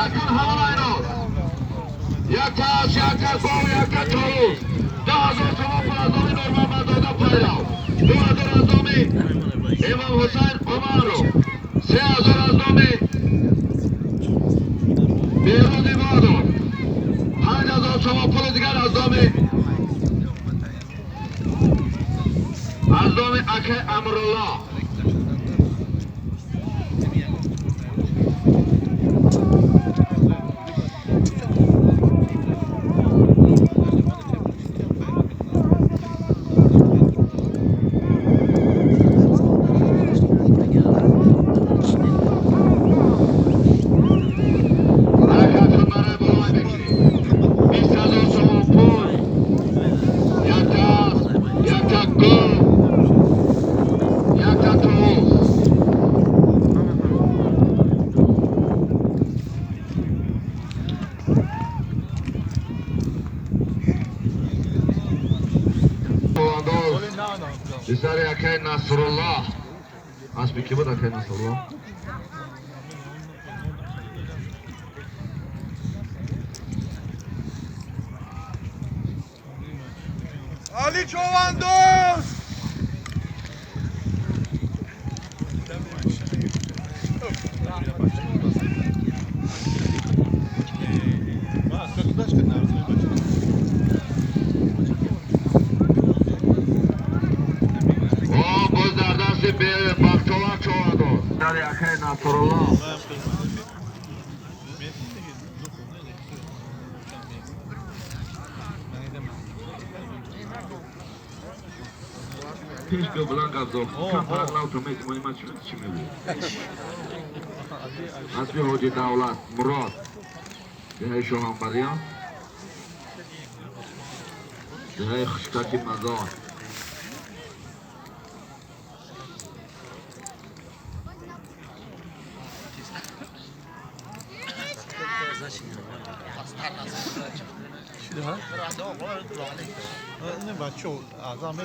Hakan Havalaynos. Yakas, Bov, Yakas Tovuz. 10,000 so'm pul azdomi Nurmamazodov Paylov. 2,000 azdomi Imom Husayn Omarov. 3,000 azdomi Behruz Ibodov. 5,000 so'm pul digar azdomi Aka Amrulloh. Bizlere yakayın Nasrullah. Asbiki bu da yakayın Nasrullah. Ali Çovandoz! Bakçolar Çovandoz. Bizlere yakayın Nasrullah. Keşke bulan gazok. Kampakla otomatik manimat çimeli. Asbi Hoca Davlat Murat. Dehay Şohan Baryan. Dehay Xışkaki Mazar. Ne bak çok azam